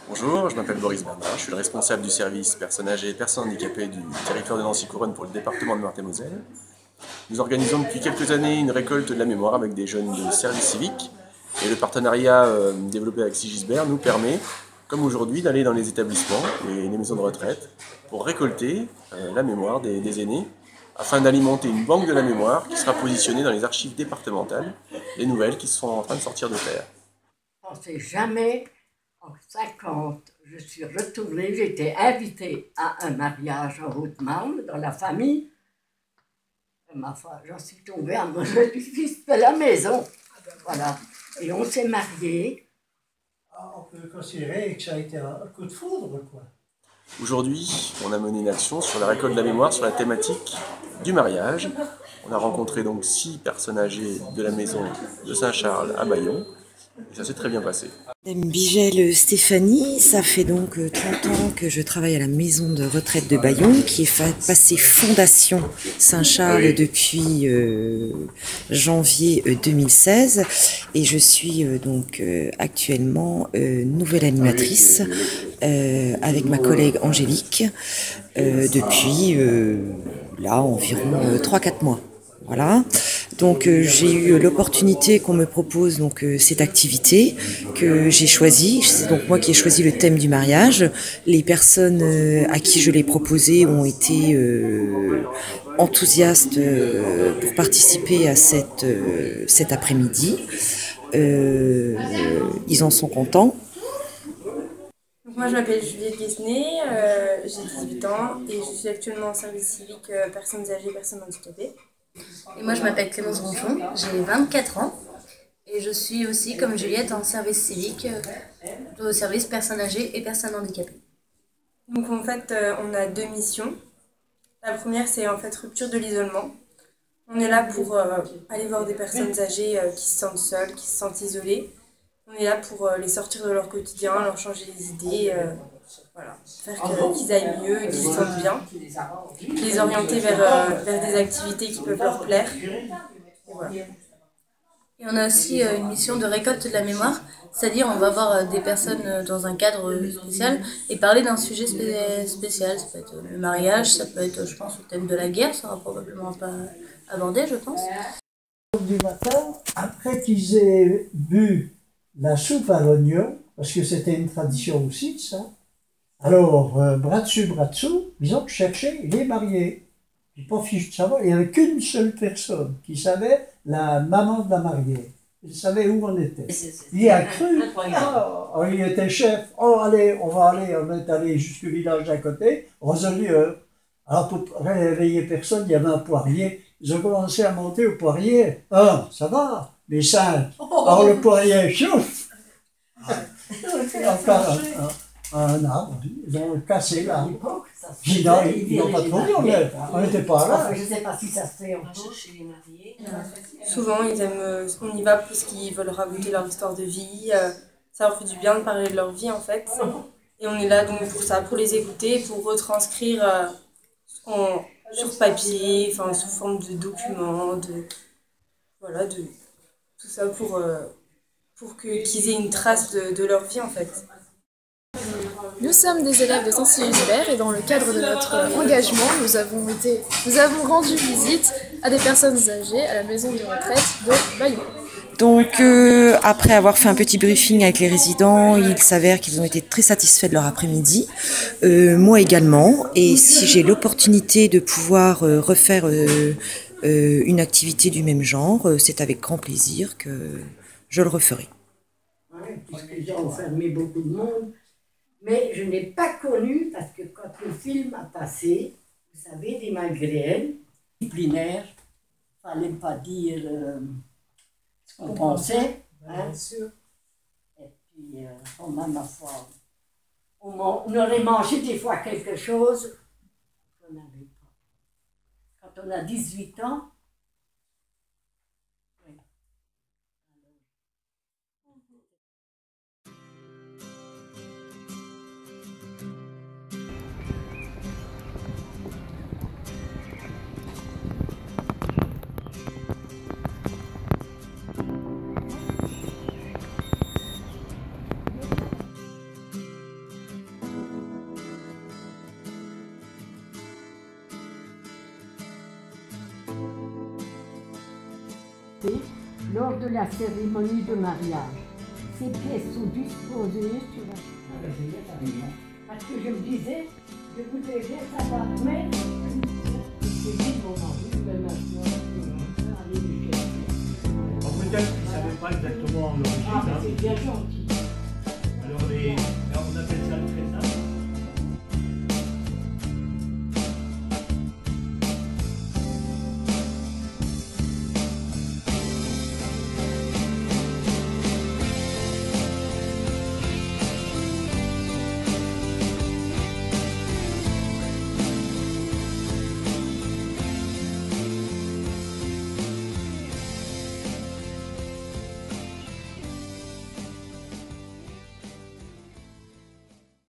Bonjour, je m'appelle Boris Bernard, je suis le responsable du service personnes âgées et personnes handicapées du territoire de Nancy-Couronne pour le département de Meurthe-et-Moselle. Nous organisons depuis quelques années une récolte de la mémoire avec des jeunes de service civique et le partenariat développé avec Sigisbert nous permet, comme aujourd'hui, d'aller dans les établissements et les maisons de retraite pour récolter la mémoire des aînés afin d'alimenter une banque de la mémoire qui sera positionnée dans les archives départementales des nouvelles qui sont en train de sortir de terre. On ne sait jamais. En 50, je suis retournée, j'étais invitée à un mariage en Haute-Marne, dans la famille. Et ma foi, j'en suis tombée amoureuse du fils de la maison. Voilà. Et on s'est mariés. On peut considérer que ça a été un coup de foudre, quoi. Aujourd'hui, on a mené une action sur la récolte de la mémoire sur la thématique du mariage. On a rencontré donc 6 personnes âgées de la maison de Saint-Charles à Bayon. Et ça s'est très bien passé. Madame Bigel Stéphanie, ça fait donc 30 ans que je travaille à la maison de retraite de Bayon, qui est passée Fondation Saint-Charles depuis janvier 2016. Et je suis donc actuellement nouvelle animatrice avec ma collègue Angélique depuis là environ 3-4 mois. Voilà, donc j'ai eu l'opportunité qu'on me propose donc cette activité que j'ai choisie. C'est donc moi qui ai choisi le thème du mariage. Les personnes à qui je l'ai proposé ont été enthousiastes pour participer à cet après-midi. Ils en sont contents. Moi, je m'appelle Juliette Guesnay, j'ai 18 ans et je suis actuellement en service civique personnes âgées et personnes handicapées. Et moi, je m'appelle Clémence Ronchon, j'ai 24 ans et je suis aussi, comme Juliette, en service civique au service personnes âgées et personnes handicapées. Donc en fait, on a 2 missions. La première, c'est en fait rupture de l'isolement. On est là pour aller voir des personnes âgées qui se sentent seules, qui se sentent isolées. On est là pour les sortir de leur quotidien, leur changer les idées, voilà, faire qu'ils aillent mieux et qu'ils se sentent bien, les orienter vers des activités qui peuvent leur plaire. Et voilà. Et on a aussi une mission de récolte de la mémoire, c'est-à-dire on va voir des personnes dans un cadre spécial et parler d'un sujet spécial. Ça peut être le mariage, ça peut être, je pense, le thème de la guerre, ça va probablement pas aborder, je pense. Du matin, après qu'ils aient bu la soupe à l'oignon, parce que c'était une tradition aussi, ça. Alors, bras dessus, ils ont cherché les mariés. Puis pas fichu de savoir, il n'y avait qu'une seule personne qui savait, la maman de la mariée. Il savait où on était. Il a cru. Oh, il était chef. Oh, allez, on est allé jusqu'au village d'à côté, Roselieu. Alors, pour réveiller personne, il y avait un poirier. Ils ont commencé à monter au poirier. Ah, ça va, mais 5. Alors, le poirier chauffe. Encore un arbre, ils ont cassé l'arbre. Ils n'ont pas trop dit, on n'était pas là. Je ne sais pas si ça se fait encore chez les mariés. Souvent, on y va parce qu'ils veulent raconter leur histoire de vie. Ça leur fait du bien de parler de leur vie, en fait. Et on est là donc pour ça, pour les écouter, pour retranscrire sur papier, enfin sous forme de documents, voilà, de tout ça pour qu'ils aient une trace de leur vie, en fait. Nous sommes des élèves de Saint-Sigisbert et dans le cadre de notre engagement, nous avons rendu visite à des personnes âgées à la maison de retraite de Bayon. Donc après avoir fait un petit briefing avec les résidents, il s'avère qu'ils ont été très satisfaits de leur après-midi, moi également, et si j'ai l'opportunité de pouvoir refaire une activité du même genre, c'est avec grand plaisir que je le referai. Oui, puisqu'ils ont enfermé beaucoup de monde. Mais je n'ai pas connu, parce que quand le film a passé, vous savez, des magréennes disciplinaires, il ne fallait pas dire ce qu'on pensait. Hein. Bien sûr. Et puis, ma foi, on aurait mangé des fois quelque chose qu'on n'avait pas. Quand on a 18 ans, lors de la cérémonie de mariage. Ces pièces sont disposées sur la... Parce que je me disais, je voudrais bien savoir, mais c'est dit mon mari, ben maintenant, allez les chercher. Peut-être qu'ils ne savaient pas exactement l'origine. Ah, c'est bien gentil. Alors